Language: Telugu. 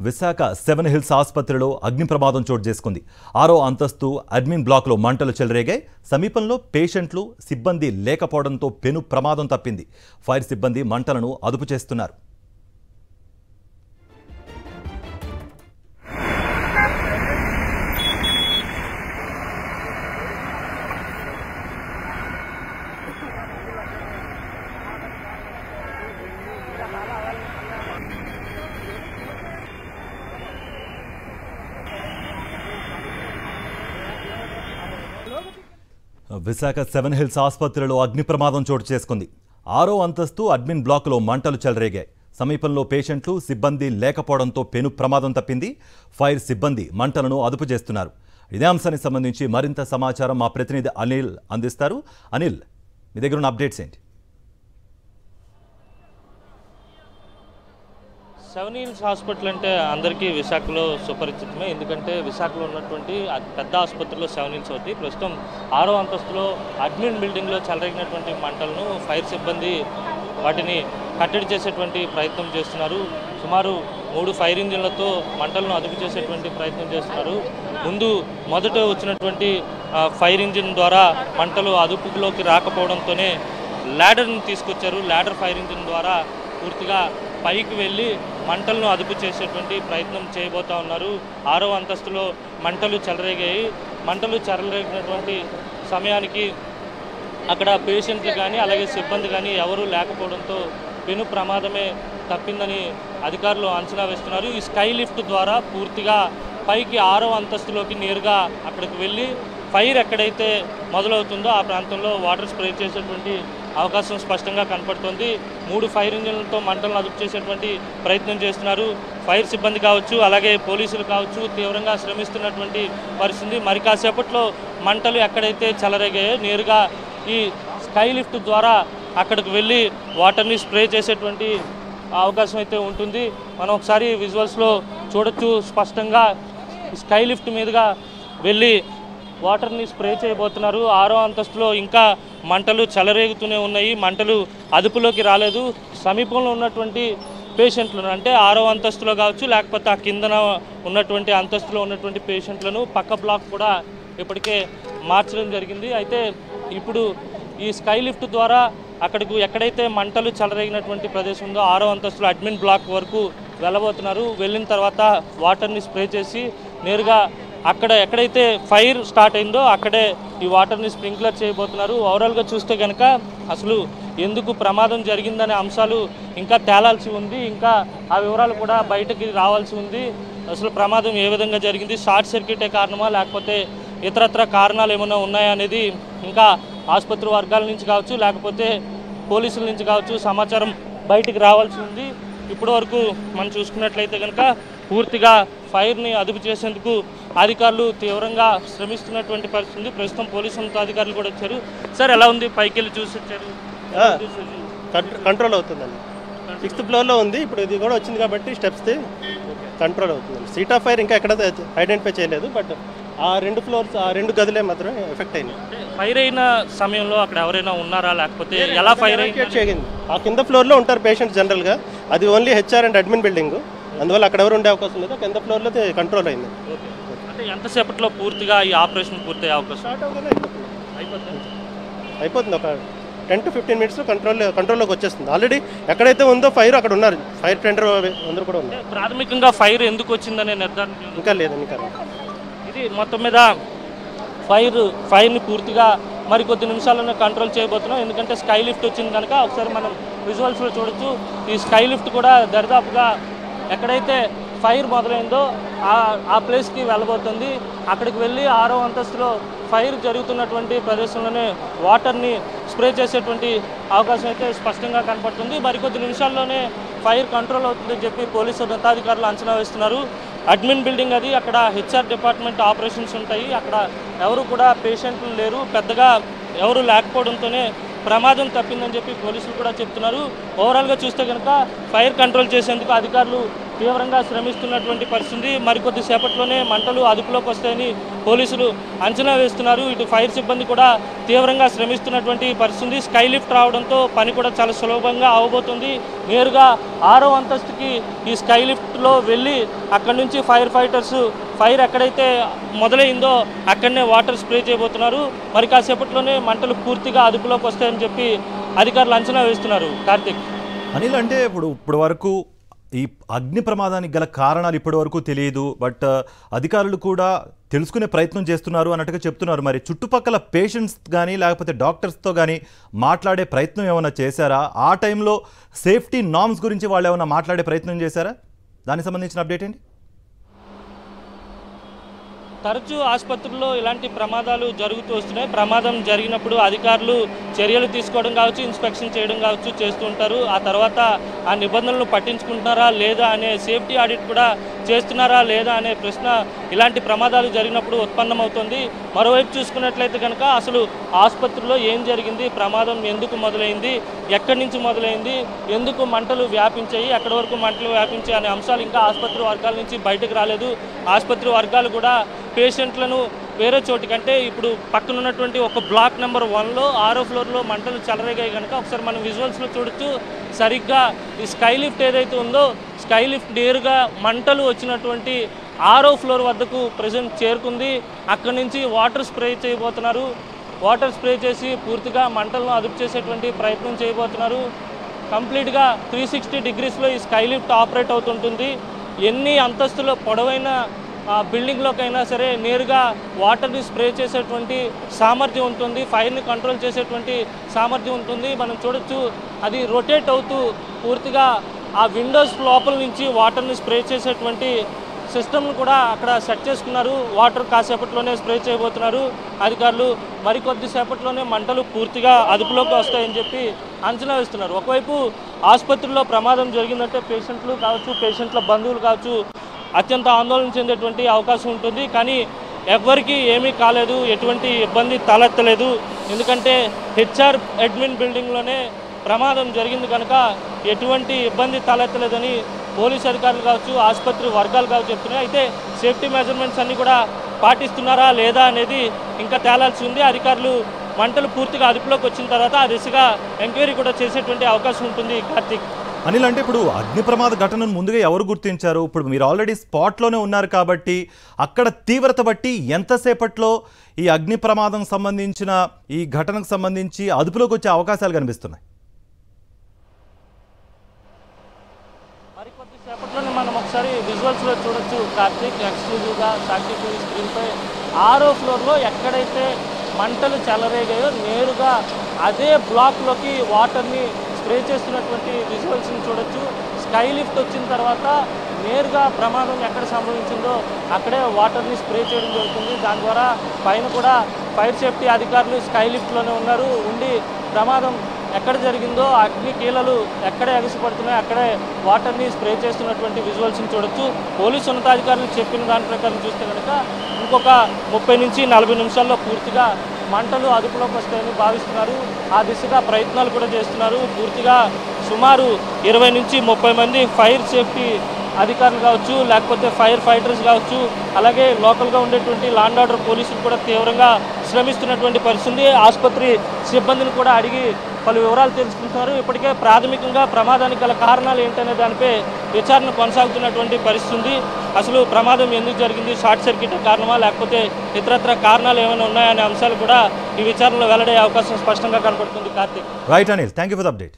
విశాఖ సెవెన్ హిల్స్ ఆసుపత్రిలో అగ్ని ప్రమాదం చోటు చేసుకుంది. 6వ అంతస్తు అడ్మిన్ బ్లాక్లో మంటలు చెలరేగాయి. సమీపంలో పేషెంట్లు, సిబ్బంది లేకపోవడంతో పెను ప్రమాదం తప్పింది. ఫైర్ సిబ్బంది మంటలను అదుపు చేస్తున్నారు. విశాఖ సెవెన్ హిల్స్ ఆసుపత్రిలో అగ్ని ప్రమాదం చోటు చేసుకుంది. 6వ అంతస్తు అడ్మిన్ బ్లాక్లో మంటలు చెలరేగాయి. సమీపంలో పేషెంట్లు, సిబ్బంది లేకపోవడంతో పెను ప్రమాదం తప్పింది. ఫైర్ సిబ్బంది మంటలను అదుపు చేస్తున్నారు. ఇదే అంశానికి సంబంధించి మరింత సమాచారం మా ప్రతినిధి అనిల్ అందిస్తారు. అనిల్, మీ దగ్గర ఉన్న అప్డేట్స్ ఏంటి? సెవెన్ హిల్స్ హాస్పిటల్ అంటే అందరికీ విశాఖలో సుపరిచితమే. ఎందుకంటే విశాఖలో ఉన్నటువంటి పెద్ద ఆసుపత్రిలో సెవెన్ హిల్స్ అవుతుంది. ప్రస్తుతం 6వ అంతస్తులో అడ్మిన్ బిల్డింగ్లో చెలరేగినటువంటి మంటలను ఫైర్ సిబ్బంది వాటిని కట్టడి చేసేటువంటి ప్రయత్నం చేస్తున్నారు. సుమారు 3 ఫైర్ ఇంజిన్లతో మంటలను అదుపు చేసేటువంటి ప్రయత్నం చేస్తున్నారు. మొదట వచ్చినటువంటి ఫైర్ ఇంజిన్ ద్వారా మంటలు అదుపులోకి రాకపోవడంతోనే ల్యాడర్ని తీసుకొచ్చారు. ల్యాడర్ ఫైర్ ఇంజిన్ ద్వారా పూర్తిగా పైకి వెళ్ళి మంటలను అదుపు చేసేటువంటి ప్రయత్నం చేయబోతూ ఉన్నారు. 6వ అంతస్తులో మంటలు చెలరేగాయి. మంటలు చెలరేగినటువంటి సమయానికి అక్కడ పేషెంట్లు కానీ అలాగే సిబ్బంది కానీ ఎవరూ లేకపోవడంతో పెను ప్రమాదమే తప్పిందని అధికారులు అంచనా వేస్తున్నారు. ఈ స్కై లిఫ్ట్ ద్వారా పూర్తిగా పైకి 6వ అంతస్తులోకి నేరుగా అక్కడికి వెళ్ళి ఫైర్ ఎక్కడైతే మొదలవుతుందో ఆ ప్రాంతంలో వాటర్ స్ప్రే చేసేటువంటి అవకాశం స్పష్టంగా కనపడుతుంది. 3 ఫైర్ ఇంజిన్లతో మంటలను అదుపు చేసేటువంటి ప్రయత్నం చేస్తున్నారు. ఫైర్ సిబ్బంది కావచ్చు, అలాగే పోలీసులు కావచ్చు తీవ్రంగా శ్రమిస్తున్నటువంటి పరిస్థితి. మరి కాసేపట్లో మంటలు ఎక్కడైతే చెలరేగాయో నేరుగా ఈ స్కై లిఫ్ట్ ద్వారా అక్కడికి వెళ్ళి వాటర్ని స్ప్రే చేసేటువంటి అవకాశం అయితే ఉంటుంది. మనం ఒకసారి విజువల్స్లో చూడొచ్చు స్పష్టంగా. స్కై లిఫ్ట్ మీదుగా వెళ్ళి వాటర్ని స్ప్రే చేయబోతున్నారు. 6వ అంతస్తులో ఇంకా మంటలు చెలరేగుతూనే ఉన్నాయి. మంటలు అదుపులోకి రాలేదు. సమీపంలో ఉన్నటువంటి పేషెంట్లను అంటే 6వ అంతస్తులో కావచ్చు, లేకపోతే ఆ కిందన ఉన్నటువంటి అంతస్తులో ఉన్నటువంటి పేషెంట్లను పక్క బ్లాక్ కూడా ఇప్పటికే మార్చడం జరిగింది. అయితే ఇప్పుడు ఈ స్కై లిఫ్ట్ ద్వారా అక్కడికి ఎక్కడైతే మంటలు చెలరేగినటువంటి ప్రదేశం ఉందో 6వ అంతస్తులో అడ్మిన్ బ్లాక్ వరకు వెళ్ళబోతున్నారు. వెళ్ళిన తర్వాత వాటర్ని స్ప్రే చేసి నేరుగా అక్కడ ఎక్కడైతే ఫైర్ స్టార్ట్ అయిందో అక్కడే ఈ వాటర్ని స్ప్రింక్లర్ చేయబోతున్నారు. ఓవరాల్గా చూస్తే కనుక అసలు ఎందుకు ప్రమాదం జరిగిందనే అంశాలు ఇంకా తేలాల్సి ఉంది. ఇంకా ఆ వివరాలు కూడా బయటకి రావాల్సి ఉంది. అసలు ప్రమాదం ఏ విధంగా జరిగింది, షార్ట్ సర్క్యూటే కారణమా లేకపోతే ఇతరత్ర కారణాలు ఏమైనా ఉన్నాయా అనేది ఇంకా ఆసుపత్రి వర్గాల నుంచి కావచ్చు, లేకపోతే పోలీసుల నుంచి కావచ్చు సమాచారం బయటికి రావాల్సి ఉంది. ఇప్పటి వరకు మనం చూసుకున్నట్లయితే కనుక పూర్తిగా ఫైర్ని అదుపు చేసేందుకు అధికారులు తీవ్రంగా శ్రమిస్తున్నటువంటి పరిస్థితి. ప్రస్తుతం పోలీసు అధికారులు కూడా వచ్చారు. సార్, ఎలా ఉంది? పైకి వెళ్ళి చూసి వచ్చారు. కంట్రోల్ అవుతుందండి. 6th ఫ్లోర్లో ఉంది. ఇప్పుడు ఇది కూడా వచ్చింది కాబట్టి స్టెప్స్ కంట్రోల్ అవుతుందండి. సీట్ ఆఫ్ ఫైర్ ఇంకా ఎక్కడ ఐడెంటిఫై చేయలేదు. బట్ ఆ 2 ఫ్లోర్స్, ఆ 2 గదులే మాత్రమే ఎఫెక్ట్ అయినాయి. ఫైర్ అయిన సమయంలో అక్కడ ఎవరైనా ఉన్నారా, లేకపోతే ఎలా ఫైర్ చేయింది? ఆ కింద ఫ్లోర్లో ఉంటారు పేషెంట్స్ జనరల్గా. అది only HR and admin building, అందువల్ల అక్కడ ఎవరు ఉండే అవకాశం లేదు. కింద ఫ్లోర్లో కంట్రోల్ అయింది. అంటే ఎంతసేపట్లో పూర్తిగా ఈ ఆపరేషన్ పూర్తయ్యే అవకాశం? అయిపోతుంది. ఒక 10 to 15 మినిట్స్లో కంట్రోల్లోకి వచ్చేస్తుంది. ఆల్రెడీ ఎక్కడైతే ఉందో ఫైర్ అక్కడ ఉన్నారు. ఫైర్ టెండర్ అందరూ కూడా ఉన్నారు. ప్రాథమికంగా ఫైర్ ఎందుకు వచ్చిందనే నిర్ధారణ ఇంకా లేదు. ఇంకా ఇది మొత్తం మీద ఫైర్ని పూర్తిగా మరికొద్ది నిమిషాల్లోనే కంట్రోల్ చేయబోతున్నాం. ఎందుకంటే స్కై లిఫ్ట్ వచ్చింది కనుక ఒకసారి మనం విజువల్స్లో చూడొచ్చు. ఈ స్కై లిఫ్ట్ కూడా దరిదాపుగా ఎక్కడైతే ఫైర్ మొదలైందో ఆ ప్లేస్కి వెళ్ళబోతుంది. అక్కడికి వెళ్ళి 6వ అంతస్తులో ఫైర్ జరుగుతున్నటువంటి ప్రదేశంలోనే వాటర్ని స్ప్రే చేసేటువంటి అవకాశం అయితే స్పష్టంగా కనపడుతుంది. మరికొద్ది నిమిషాల్లోనే ఫైర్ కంట్రోల్ అవుతుందని చెప్పి పోలీసు ఉన్నతాధికారులు అంచనా వేస్తున్నారు. అడ్మిన్ బిల్డింగ్ అది, అక్కడ హెచ్ఆర్ డిపార్ట్మెంట్ ఆపరేషన్స్ ఉంటాయి. అక్కడ ఎవరు కూడా పేషెంట్లు లేరు. పెద్దగా ఎవరు లేకపోవడంతోనే ప్రమాదం తప్పిందని చెప్పి పోలీసులు కూడా చెప్తున్నారు. ఓవరాల్గా చూస్తే కనుక ఫైర్ కంట్రోల్ చేసేందుకు అధికారులు తీవ్రంగా శ్రమిస్తున్నటువంటి పరిస్థితి. మరికొద్ది సేపట్లోనే మంటలు అదుపులోకి వస్తాయని పోలీసులు అంచనా వేస్తున్నారు. ఇటు ఫైర్ సిబ్బంది కూడా తీవ్రంగా శ్రమిస్తున్నటువంటి పరిస్థితి. స్కై లిఫ్ట్ రావడంతో పని కూడా చాలా సులభంగా అవబోతుంది. నేరుగా 6వ అంతస్తుకి ఈ స్కై లిఫ్ట్లో వెళ్ళి అక్కడి నుంచి ఫైర్ ఫైటర్స్ ఫైర్ ఎక్కడైతే మొదలైందో అక్కడనే వాటర్ స్ప్రే చేయబోతున్నారు. మరి కాసేపట్లోనే మంటలు పూర్తిగా అదుపులోకి వస్తాయని చెప్పి అధికారులు అంచనా వేస్తున్నారు. కార్తిక్, అనిల్, అంటే ఇప్పుడు వరకు ఈ అగ్ని ప్రమాదానికి గల కారణాలు ఇప్పటి వరకు తెలియదు, బట్ అధికారులు కూడా తెలుసుకునే ప్రయత్నం చేస్తున్నారు అన్నట్టుగా చెప్తున్నారు. మరి చుట్టుపక్కల పేషెంట్స్ కానీ లేకపోతే డాక్టర్స్తో కానీ మాట్లాడే ప్రయత్నం ఏమైనా చేశారా? ఆ టైంలో సేఫ్టీ నార్మ్స్ గురించి వాళ్ళు ఏమైనా మాట్లాడే ప్రయత్నం చేశారా? దానికి సంబంధించిన అప్డేట్ ఏంటి? తరచూ ఆసుపత్రుల్లో ఇలాంటి ప్రమాదాలు జరుగుతూ వస్తున్నాయి. ప్రమాదం జరిగినప్పుడు అధికారులు చర్యలు తీసుకోవడం కావచ్చు, ఇన్స్పెక్షన్ చేయడం కావచ్చు చేస్తూ ఉంటారు. ఆ తర్వాత ఆ నిబంధనలు పట్టించుకుంటున్నారా లేదా అనే సేఫ్టీ ఆడిట్ కూడా చేస్తున్నారా లేదా అనే ప్రశ్న ఇలాంటి ప్రమాదాలు జరిగినప్పుడు ఉత్పన్నమవుతుంది. మరోవైపు చూసుకున్నట్లయితే కనుక అసలు ఆసుపత్రిలో ఏం జరిగింది, ప్రమాదం ఎందుకు మొదలైంది, ఎక్కడి నుంచి మొదలైంది, ఎందుకు మంటలు వ్యాపించాయి, ఎక్కడి వరకు మంటలు వ్యాపించాయి అనే అంశాలు ఇంకా ఆసుపత్రి వర్గాల నుంచి బయటకు రాలేదు. ఆసుపత్రి వర్గాలు కూడా పేషెంట్లను వేరే చోటికంటే ఇప్పుడు పక్కన ఉన్నటువంటి ఒక బ్లాక్ నెంబర్ 1లో 6వ ఫ్లోర్లో మంటలు చెలరేగాయి కనుక ఒకసారి మనం విజువల్స్లో చూడొచ్చు. సరిగ్గా ఈ స్కై లిఫ్ట్ ఏదైతే ఉందో స్కై లిఫ్ట్ నేరుగా మంటలు వచ్చినటువంటి 6వ ఫ్లోర్ వద్దకు ప్రజెంట్ చేరుకుంది. అక్కడి నుంచి వాటర్ స్ప్రే చేయబోతున్నారు. వాటర్ స్ప్రే చేసి పూర్తిగా మంటలను అదుపు చేసేటువంటి ప్రయత్నం చేయబోతున్నారు. కంప్లీట్గా 360 డిగ్రీస్లో ఈ స్కై లిఫ్ట్ ఆపరేట్ అవుతుంటుంది. ఎన్ని అంతస్తుల పొడవైన బిల్డింగ్లోకైనా సరే నేరుగా వాటర్ని స్ప్రే చేసేటువంటి సామర్థ్యం ఉంటుంది, ఫైర్ని కంట్రోల్ చేసేటువంటి సామర్థ్యం ఉంటుంది. మనం చూడొచ్చు అది రొటేట్ అవుతూ పూర్తిగా ఆ విండోస్ లోపల నుంచి వాటర్ని స్ప్రే చేసేటువంటి సిస్టమ్ను కూడా అక్కడ సెట్ చేసుకున్నారు. వాటర్ కాసేపట్లోనే స్ప్రే చేయబోతున్నారు అధికారులు. మరికొద్ది సేపట్లోనే మంటలు పూర్తిగా అదుపులోకి వస్తాయని చెప్పి అంచనా వేస్తున్నారు. ఒకవైపు ఆసుపత్రిలో ప్రమాదం జరిగిందంటే పేషెంట్లు కావచ్చు, పేషెంట్ల బంధువులు కావచ్చు అత్యంత ఆందోళన చెందేటువంటి అవకాశం ఉంటుంది. కానీ ఎవ్వరికీ ఏమీ కాలేదు, ఎటువంటి ఇబ్బంది తలెత్తలేదు. ఎందుకంటే హెచ్ఆర్ అడ్మిన్ బిల్డింగ్లోనే ప్రమాదం జరిగింది కనుక ఎటువంటి ఇబ్బంది తలెత్తలేదని పోలీసు అధికారులు కావచ్చు, ఆసుపత్రి వర్గాలు కావచ్చు చెప్తున్నాయి. అయితే సేఫ్టీ మెజర్మెంట్స్ అన్నీ కూడా పాటిస్తున్నారా లేదా అనేది ఇంకా తేలాల్సి ఉంది. అధికారులు మంటలు పూర్తిగా అదుపులోకి వచ్చిన తర్వాత ఆ దిశగా ఎంక్వైరీ కూడా చేసేటువంటి అవకాశం ఉంటుంది. కార్తిక్, అనిల్, అంటే ఇప్పుడు అగ్ని ప్రమాద ఘటనను ముందుగా ఎవరు గుర్తించారు? ఇప్పుడు మీరు ఆల్రెడీ స్పాట్లోనే ఉన్నారు కాబట్టి అక్కడ తీవ్రత బట్టి ఎంతసేపట్లో ఈ అగ్ని ప్రమాదం సంబంధించిన ఈ ఘటనకు సంబంధించి అదుపులోకి వచ్చే అవకాశాలు కనిపిస్తున్నాయి? మరికొద్ది సేపట్లోనే మనం ఒకసారి విజువల్స్లో చూడొచ్చు. కార్తీక్, ఎక్స్క్లూజివ్గా సాక్షి టీవీ స్క్రీన్పై 6వ ఫ్లోర్లో ఎక్కడైతే మంటలు చెలరేగాయో నేరుగా అదే బ్లాక్లోకి వాటర్ని స్ప్రే చేస్తున్నటువంటి విజువల్స్ని చూడొచ్చు. స్కై లిఫ్ట్ వచ్చిన తర్వాత నేరుగా ప్రమాదం ఎక్కడ సంభవించిందో అక్కడే వాటర్ని స్ప్రే చేయడం జరుగుతుంది. దాని ద్వారా పైన కూడా ఫైర్ సేఫ్టీ అధికారులు స్కై లిఫ్ట్లోనే ఉన్నారు. ఉండి ప్రమాదం ఎక్కడ జరిగిందో అగ్ని కీలలు ఎక్కడ ఎగసిపడుతున్నాయో అక్కడే వాటర్ని స్ప్రే చేస్తున్నటువంటి విజువల్స్ని చూడొచ్చు. పోలీసు ఉన్నతాధికారులు చెప్పిన దాని ప్రకారం చూస్తే కనుక ఇంకొక 30 నుంచి 40 నిమిషాల్లో పూర్తిగా మంటలు అదుపులోకి వస్తాయని భావిస్తున్నారు. ఆ దిశగా ప్రయత్నాలు కూడా చేస్తున్నారు. పూర్తిగా సుమారు 20 నుంచి 30 మంది ఫైర్ సేఫ్టీ అధికారులు కావచ్చు, లేకపోతే ఫైర్ ఫైటర్స్ కావచ్చు, అలాగే లోకల్గా ఉండేటువంటి లా అండ్ ఆర్డర్ పోలీసులు కూడా తీవ్రంగా శ్రమిస్తున్నటువంటి పరిస్థితి. ఆసుపత్రి సిబ్బందిని కూడా అడిగి పలు వివరాలు తెలుసుకుంటున్నారు. ఇప్పటికే ప్రాథమికంగా ప్రమాదానికి గల కారణాలు ఏంటనే దానిపై విచారణ కొనసాగుతున్నటువంటి పరిస్థితి. అసలు ప్రమాదం ఎందుకు జరిగింది, షార్ట్ సర్క్యూట్ కారణమా లేకపోతే ఇతరత్ర కారణాలు ఏమైనా ఉన్నాయనే అంశాలు కూడా ఈ విచారణలో వెల్లడే అవకాశం స్పష్టంగా కనపడుతుంది. Karthik, right Anil, thank you for the update.